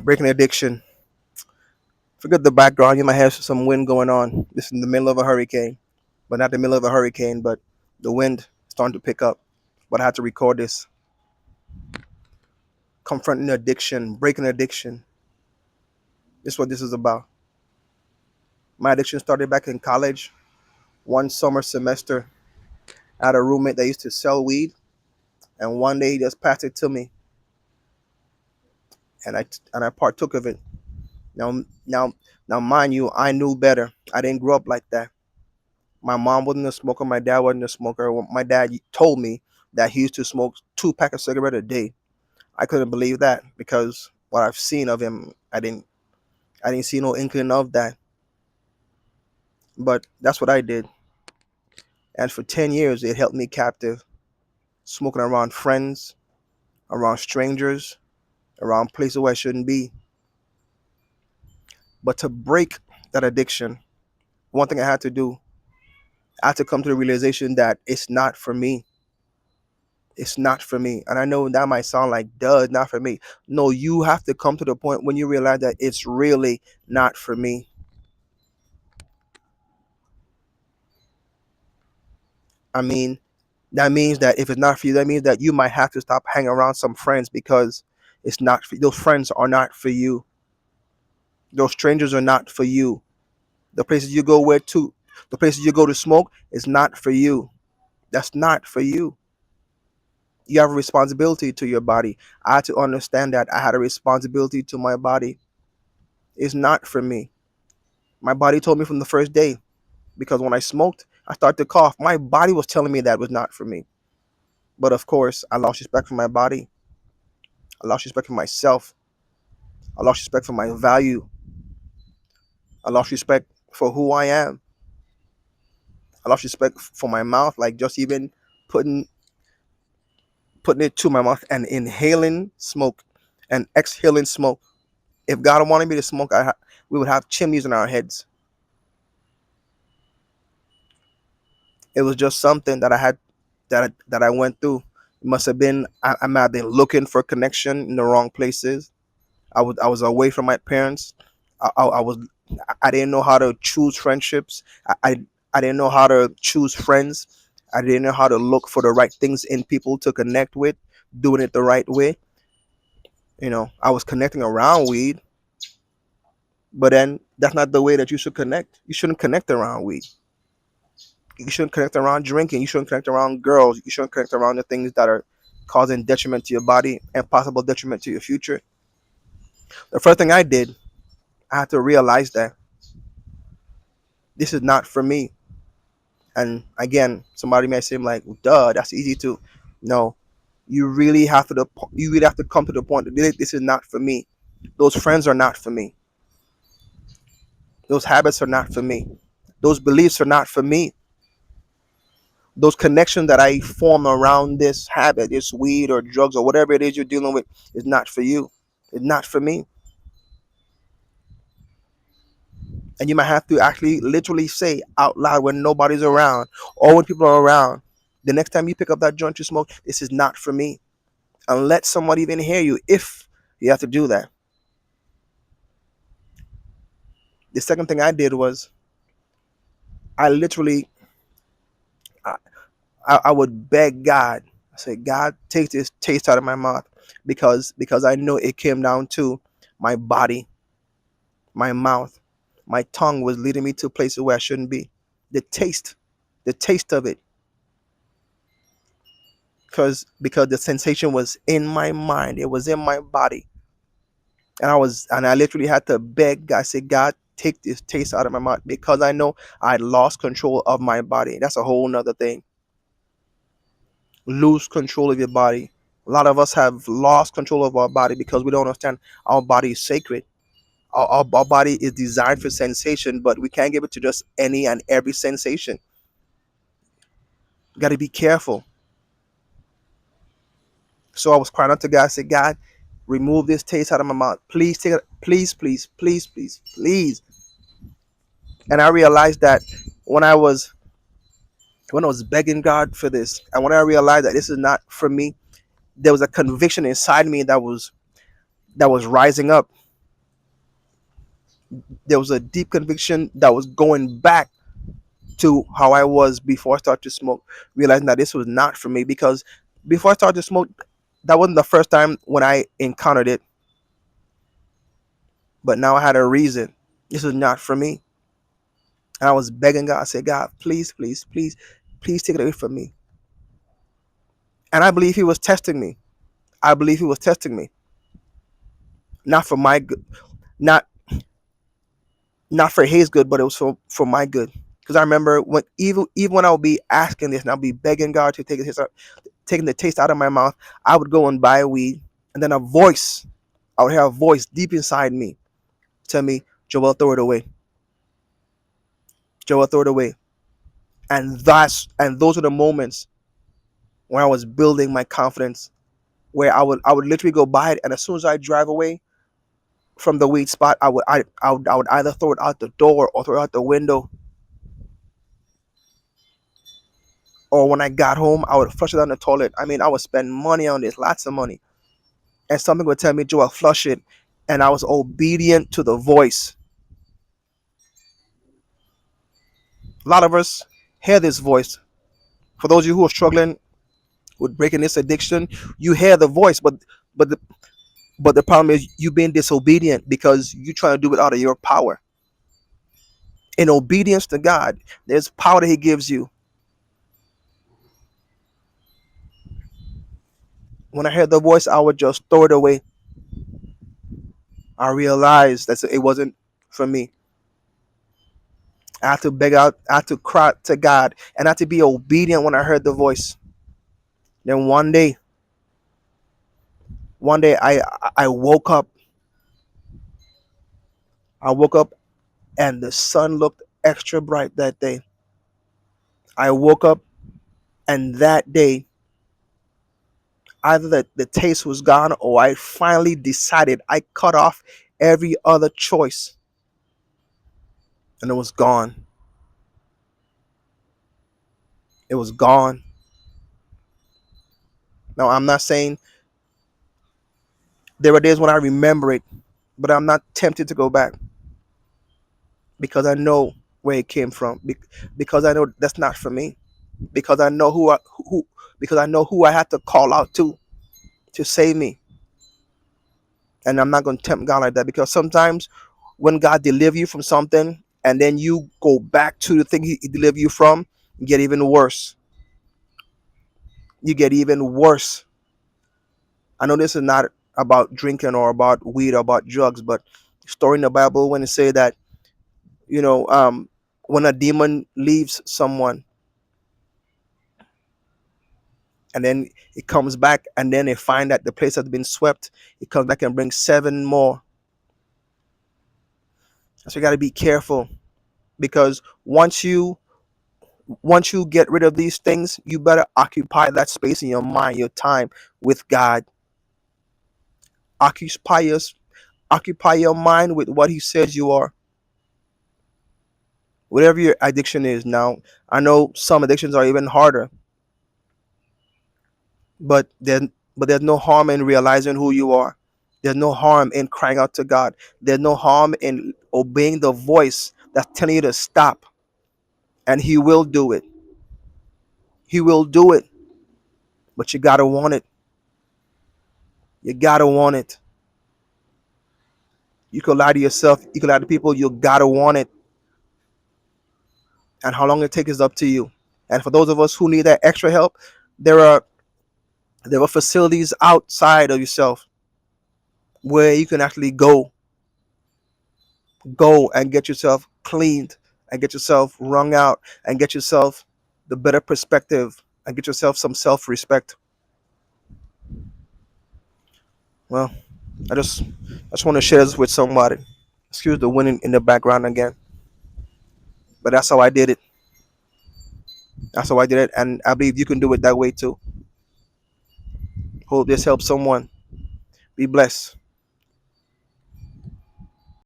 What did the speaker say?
Breaking addiction. Forget the background. You might have some wind going on. This is in the middle of a hurricane, but not the middle of a hurricane, but the wind starting to pick up. But I had to record this. Confronting addiction, breaking addiction. This is what this is about. My addiction started back in college. One summer semester, I had a roommate that used to sell weed, and one day he just passed it to me, and I partook of it. Now, now, now, mind you, I knew better. I didn't grow up like that. My mom wasn't a smoker. My dad wasn't a smoker. My dad told me that he used to smoke 2 packs of cigarette a day. I couldn't believe that because what I've seen of him, I didn't see no inkling of that. But that's what I did, and for 10 years, it held me captive, smoking around friends, around strangers, around places where I shouldn't be. But to break that addiction, one thing I had to do, I had to come to the realization that it's not for me. It's not for me. And I know that might sound like, duh, it's not for me. No, you have to come to the point when you realize that it's really not for me. I mean, that means that if it's not for you, that means that you might have to stop hanging around some friends because it's not for, those friends are not for you. Those strangers are not for you. The places you go where to, the places you go to smoke is not for you. That's not for you. You have a responsibility to your body. I had to understand that I had a responsibility to my body. It's not for me. My body told me from the first day because when I smoked, I started to cough. My body was telling me that was not for me. But of course, I lost respect for my body. I lost respect for myself. I lost respect for my value. I lost respect for who I am. I lost respect for my mouth, like just even putting putting it to my mouth and inhaling smoke and exhaling smoke. If God wanted me to smoke, we would have chimneys in our heads. It was just something that I had that I went through. It must have been I might have been looking for connection in the wrong places. I was away from my parents. I was I didn't know how to choose friendships. I didn't know how to choose friends. I didn't know how to look for the right things in people to connect with, doing it the right way. I was connecting around weed, but then that's not the way that you should connect. You shouldn't connect around weed. You shouldn't connect around drinking. You shouldn't connect around girls. You shouldn't connect around the things that are causing detriment to your body and possible detriment to your future. The first thing I did, I had to realize that this is not for me. And again, somebody may seem like, duh, that's easy to. No, you really have to come to the point that this is not for me. Those friends are not for me. Those habits are not for me. Those beliefs are not for me. Those connections that I form around this habit, this weed or drugs or whatever it is you're dealing with, is not for you. It's not for me. And you might have to actually literally say out loud when nobody's around or when people are around. The next time you pick up that joint to smoke, this is not for me. And let somebody even hear you if you have to do that. The second thing I did was I literally I, I would beg God. I said, God, take this taste out of my mouth because I know it came down to my body, my mouth, my tongue was leading me to places where I shouldn't be. The taste, the taste of it, because the sensation was in my mind, it was in my body, and I literally had to beg God. I said, God, take this taste out of my mouth because I know I lost control of my body. That's a whole nother thing. Lose control of your body. A lot of us have lost control of our body because we don't understand our body is sacred. Our body is designed for sensation, but we can't give it to just any and every sensation. Got to be careful. So I was crying out to God. I said, God, remove this taste out of my mouth. Please take it. Please, please, please, please, please. And I realized that when I was when I was begging God for this, and when I realized that this is not for me, there was a conviction inside me that was rising up. There was a deep conviction that was going back to how I was before I started to smoke, realizing that this was not for me. Because before I started to smoke, that wasn't the first time when I encountered it, but now I had a reason. This was not for me. And I was begging God. I said, God, please, please, please, please take it away from me. And I believe He was testing me. I believe He was testing me, not for my good, not not for His good, but it was for my good. Because I remember when even when I would be asking this and I'd be begging God to take it, taking the taste out of my mouth, I would go and buy weed, and then I would hear a voice deep inside me tell me, Joel, throw it away. Joel, throw it away. And those are the moments when I was building my confidence, where I would literally go buy it, and as soon as I drive away from the weed spot, I would either throw it out the door or throw it out the window, or when I got home, I would flush it down the toilet. I mean, I would spend money on this, lots of money, and something would tell me, Joel, flush it, and I was obedient to the voice. A lot of us hear this voice. For those of you who are struggling with breaking this addiction, you hear the voice, but the but the problem is you being disobedient because you trying to do it out of your power. In obedience to God, there's power that He gives you. When I heard the voice, I would just throw it away. I realized that it wasn't for me. I had to beg out, I had to cry to God, and I had to be obedient when I heard the voice. Then one day I woke up. I woke up and the sun looked extra bright that day. I woke up and that day either the taste was gone or I finally decided I cut off every other choice and it was gone. It was gone. Now, I'm not saying there are days when I remember it, but I'm not tempted to go back because I know where it came from. Because I know that's not for me. Because I know who because I know who I had to call out to save me. And I'm not going to tempt God like that, because sometimes when God deliver you from something and then you go back to the thing He delivered you from, you get even worse. You get even worse. I know this is not about drinking or about weed or about drugs, but story in the Bible when it say that, you know, when a demon leaves someone and then it comes back and then they find that the place has been swept, it comes back and brings seven more. So you got to be careful, because once you get rid of these things, you better occupy that space in your mind, your time with God. Occupy occupy your mind with what He says you are. Whatever your addiction is now, I know some addictions are even harder, but then but there's no harm in realizing who you are. There's no harm in crying out to God. There's no harm in obeying the voice that's telling you to stop, and He will do it. He will do it, but you gotta want it. You gotta want it. You could lie to yourself. You could lie to people. You gotta want it. And how long it takes is up to you. And for those of us who need that extra help, there are there are facilities outside of yourself where you can actually go and get yourself cleaned and get yourself wrung out and get yourself the better perspective and get yourself some self-respect. Well, I just want to share this with somebody. Excuse the wind in the background again, but that's how I did it. That's how I did it, and I believe you can do it that way too. Hope this helps someone. Be blessed.